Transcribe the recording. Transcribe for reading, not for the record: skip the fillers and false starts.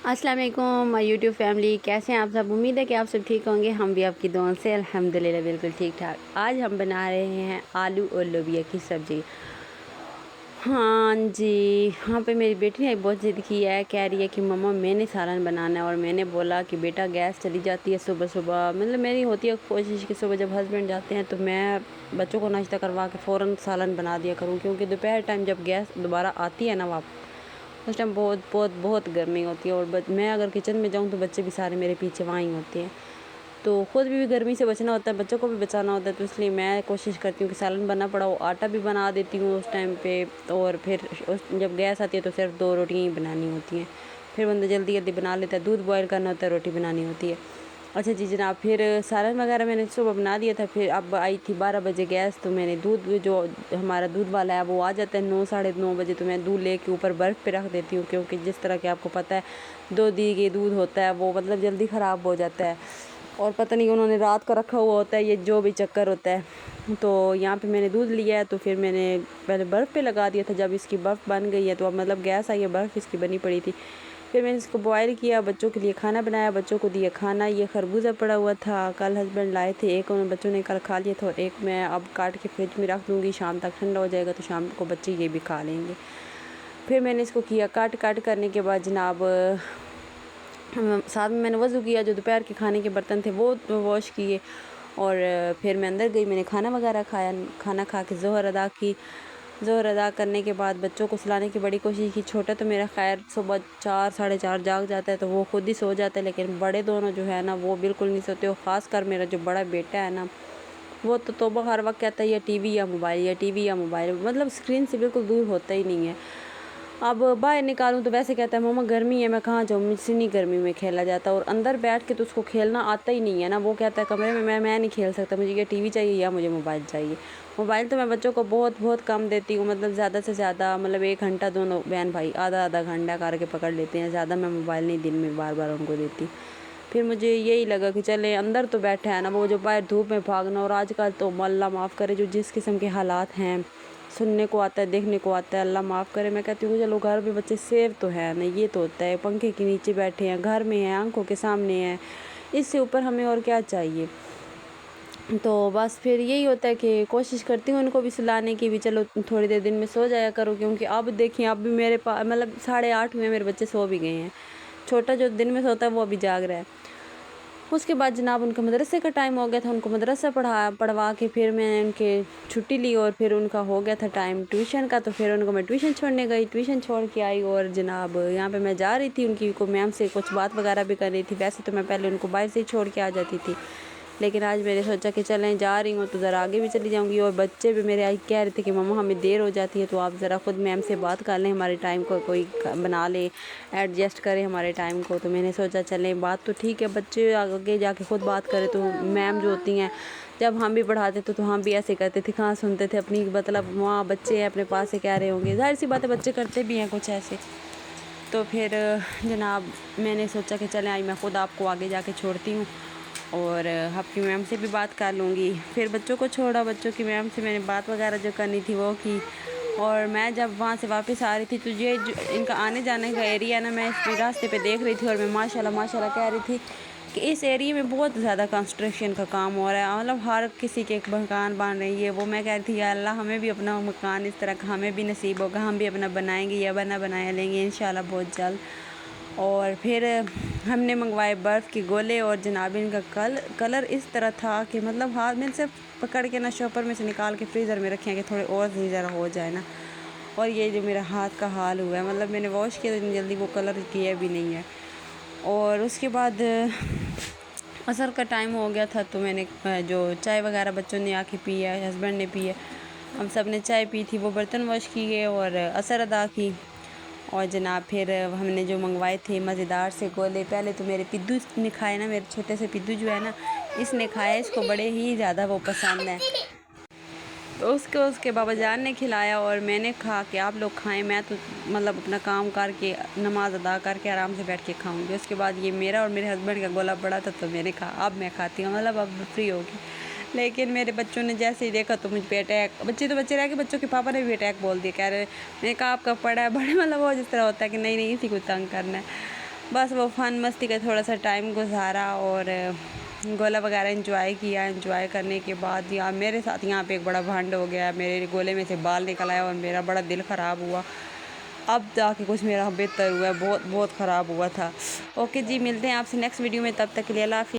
अस्सलाम वालेकुम my YouTube family, कैसे हैं आप सब। उम्मीद है कि आप सब ठीक होंगे। हम भी आपकी दुआओं से अल्हम्दुलिल्लाह बिल्कुल ठीक ठाक। आज हम बना रहे हैं आलू और लोबिया की सब्ज़ी। हाँ जी, यहाँ पे मेरी बेटी ने बहुत ज़िद की है, कह रही है कि मम्मा मैंने सालन बनाना है। और मैंने बोला कि बेटा गैस चली जाती है सुबह सुबह, मतलब मेरी होती है कोशिश कि सुबह जब हस्बैंड जाते हैं तो मैं बच्चों को नाश्ता करवा के फ़ौरन सालन बना दिया करूँ, क्योंकि दोपहर टाइम जब गैस दोबारा आती है ना वापस, उस टाइम बहुत बहुत बहुत गर्मी होती है। और मैं अगर किचन में जाऊँ तो बच्चे भी सारे मेरे पीछे वहाँ ही होते हैं, तो ख़ुद भी गर्मी से बचना होता है, बच्चों को भी बचाना होता है। तो इसलिए मैं कोशिश करती हूँ कि सालन बनना पड़ा वो आटा भी बना देती हूँ उस टाइम पे। और फिर जब गैस आती है तो सिर्फ 2 रोटियाँ ही बनानी होती हैं, फिर बंदा जल्दी जल्दी बना लेता है। दूध बॉयल करना होता है, रोटी बनानी होती है। अच्छा जी जनाब, फिर सालन वगैरह मैंने सुबह बना दिया था। फिर अब आई थी 12 बजे गैस, तो मैंने दूध, जो हमारा दूध वाला है वो आ जाता है 9 साढ़े 9 बजे, तो मैं दूध लेके ऊपर बर्फ़ पे रख देती हूँ, क्योंकि जिस तरह के आपको पता है दो दी के दूध होता है वो मतलब जल्दी ख़राब हो जाता है, और पता नहीं उन्होंने रात का रखा हुआ होता है, ये जो भी चक्कर होता है। तो यहाँ पे मैंने दूध लिया है, तो फिर मैंने पहले बर्फ़ पे लगा दिया था। जब इसकी बर्फ़ बन गई है तो अब मतलब गैस आई है, बर्फ़ इसकी बनी पड़ी थी। फिर मैंने इसको बॉयल किया, बच्चों के लिए खाना बनाया, बच्चों को दिया खाना। ये खरबूजा पड़ा हुआ था, कल हस्बैंड लाए थे, एक उन बच्चों ने कल खा लिया था और एक मैं अब काट के फ्रिज में रख दूँगी, शाम तक ठंडा हो जाएगा तो शाम को बच्चे ये भी खा लेंगे। फिर मैंने इसको किया काट करने के बाद जनाब साथ में मैंने वज़ू किया, जो दोपहर के खाने के बर्तन थे वो वॉश किए। और फिर मैं अंदर गई, मैंने खाना वगैरह खाया, खाना खा के ज़ोहर अदा की। ज़ोहर अदा करने के बाद बच्चों को सुलाने की बड़ी कोशिश की। छोटा तो मेरा खैर सुबह 4 साढ़े 4 जाग जाता है, तो वो खुद ही सो जाता है, लेकिन बड़े दोनों जो है ना वो बिल्कुल नहीं सोते। और ख़ास कर मेरा जो बड़ा बेटा है ना, वो तो तौबा हर वक्त कहता है या टीवी या मोबाइल, या टीवी या मोबाइल, मतलब स्क्रीन से बिल्कुल दूर होता ही नहीं है। अब बाहर निकालूं तो वैसे कहता है मम्मा गर्मी है, मैं कहाँ जाऊँ, मुझसे नहीं गर्मी में खेला जाता। और अंदर बैठ के तो उसको खेलना आता ही नहीं है ना, वो कहता है कमरे में मैं नहीं खेल सकता, मुझे ये टीवी चाहिए या मुझे मोबाइल चाहिए। मोबाइल तो मैं बच्चों को बहुत बहुत कम देती हूँ, मतलब ज़्यादा से ज़्यादा मतलब 1 घंटा, दोनों बहन भाई आधा आधा घंटा करके पकड़ लेते हैं, ज़्यादा मैं मोबाइल नहीं दिन में बार बार उनको देती। फिर मुझे यही लगा कि चले अंदर तो बैठे हैं ना, वो जो बाहर धूप में भागना, और आजकल तो अल्लाह माफ़ करे जो जिस किस्म के हालात हैं, सुनने को आता है, देखने को आता है, अल्लाह माफ़ करे। मैं कहती हूँ चलो घर में बच्चे सेफ तो है ना, ये तो होता है पंखे के नीचे बैठे हैं, घर में हैं, आंखों के सामने हैं, इससे ऊपर हमें और क्या चाहिए। तो बस फिर यही होता है कि कोशिश करती हूँ उनको भी सुलाने की भी, चलो थोड़ी देर दिन में सो जाया करो, क्योंकि अब देखिए अब भी मेरे पास मतलब 8:30 हुए, मेरे बच्चे सो भी गए हैं। छोटा जो दिन में सोता है वो अभी जाग रहा है। उसके बाद जनाब उनका मदरसे का टाइम हो गया था, उनको मदरसा पढ़वा के फिर मैंने उनके छुट्टी ली, और फिर उनका हो गया था टाइम ट्यूशन का, तो फिर उनको मैं ट्यूशन छोड़ने गई, ट्यूशन छोड़ के आई। और जनाब यहाँ पे मैं जा रही थी उनकी को मैम से कुछ बात वगैरह भी कर रही थी। वैसे तो मैं पहले उनको बाहर से ही छोड़ के आ जाती थी, लेकिन आज मैंने सोचा कि चलें जा रही हूँ तो ज़रा आगे भी चली जाऊँगी। और बच्चे भी मेरे आज कह रहे थे कि मम्मा हमें देर हो जाती है, तो आप ज़रा ख़ुद मैम से बात कर लें, हमारे टाइम को कोई बना ले, एडजस्ट करें हमारे टाइम को। तो मैंने सोचा चलें, बात तो ठीक है, बच्चे आगे जाके ख़ुद बात करें। तो मैम जो होती हैं, जब हम भी पढ़ाते थे तो हम भी ऐसे करते थे, कहाँ सुनते थे अपनी, मतलब वहाँ बच्चे हैं अपने पास से कह रहे होंगे, ज़ाहिर सी बात है बच्चे करते भी हैं कुछ ऐसे। तो फिर जनाब मैंने सोचा कि चलें आज मैं ख़ुद आपको आगे जाके छोड़ती हूँ, और आपकी मैम से भी बात कर लूँगी। फिर बच्चों को छोड़ा, बच्चों की मैम से मैंने बात वगैरह जो करनी थी वो की। और मैं जब वहाँ से वापस आ रही थी तो ये जो इनका आने जाने का एरिया है ना, मैं इस रास्ते पे देख रही थी, और मैं माशाल्लाह माशाल्लाह कह रही थी कि इस एरिया में बहुत ज़्यादा कंस्ट्रक्शन का काम हो रहा है, मतलब हर किसी के एक मकान बन रही है। वो मैं कह रही थी या अल्लाह हमें भी अपना मकान इस तरह का हमें भी नसीब होगा, हम भी अपना बनाएंगे या बनाया लेंगे इंशाल्लाह बहुत जल्द। और फिर हमने मंगवाए बर्फ़ के गोले, और जनाब इनका कलर इस तरह था कि मतलब हाथ में से पकड़ के ना शॉपर में से निकाल के फ्रीज़र में रखें कि थोड़े और सही ज़रा हो जाए ना। और ये जो मेरा हाथ का हाल हुआ है, मतलब मैंने वॉश किया तो इतनी जल्दी वो कलर किया भी नहीं है। और उसके बाद असर का टाइम हो गया था, तो मैंने जो चाय वगैरह बच्चों ने आके पी है, हस्बैंड ने पी है, हम सब ने चाय पी थी, वो बर्तन वॉश किए और असर अदा की। और जनाब फिर हमने जो मंगवाए थे मज़ेदार से गोले, पहले तो मेरे पिद्दू ने खाए ना, मेरे छोटे से पिद्दू जो है ना, इसने खाया, इसको बड़े ही ज़्यादा वो पसंद है, तो उसको उसके बाबा जान ने खिलाया और मैंने खा के आप लोग खाएं, मैं तो मतलब अपना काम करके नमाज़ अदा करके आराम से बैठ के खाऊंगी। उसके बाद ये मेरा और मेरे हस्बैंड का गोला पड़ा था, तो मैंने कहा अब मैं खाती हूँ, मतलब अब फ्री होगी। लेकिन मेरे बच्चों ने जैसे ही देखा तो मुझ पे अटैक, बच्चे तो बच्चे रह के बच्चों के पापा ने भी अटैक बोल दिया, कह रहे मैंने कहा आपका पड़ा है बड़े, मतलब वो जिस तरह होता है कि नहीं नहीं इसी को तंग करना है। بس وہ فن مستی کا تھوڑا سا ٹائم گزارا اور گولا وغیرہ انجوائے کیا. انجوائے کرنے کے بعد یہاں میرے ساتھ یہاں پہ ایک بڑا بھانڈ ہو گیا, میرے گولے میں سے بال نکل آیا اور میرا بڑا دل خراب ہوا. اب جا کے کچھ میرا بہتر ہوا ہے, بہت خراب ہوا تھا. اوکے جی, ملتے ہیں آپ سے نیکسٹ ویڈیو میں, تب تک کے لیے اللہ حافظ.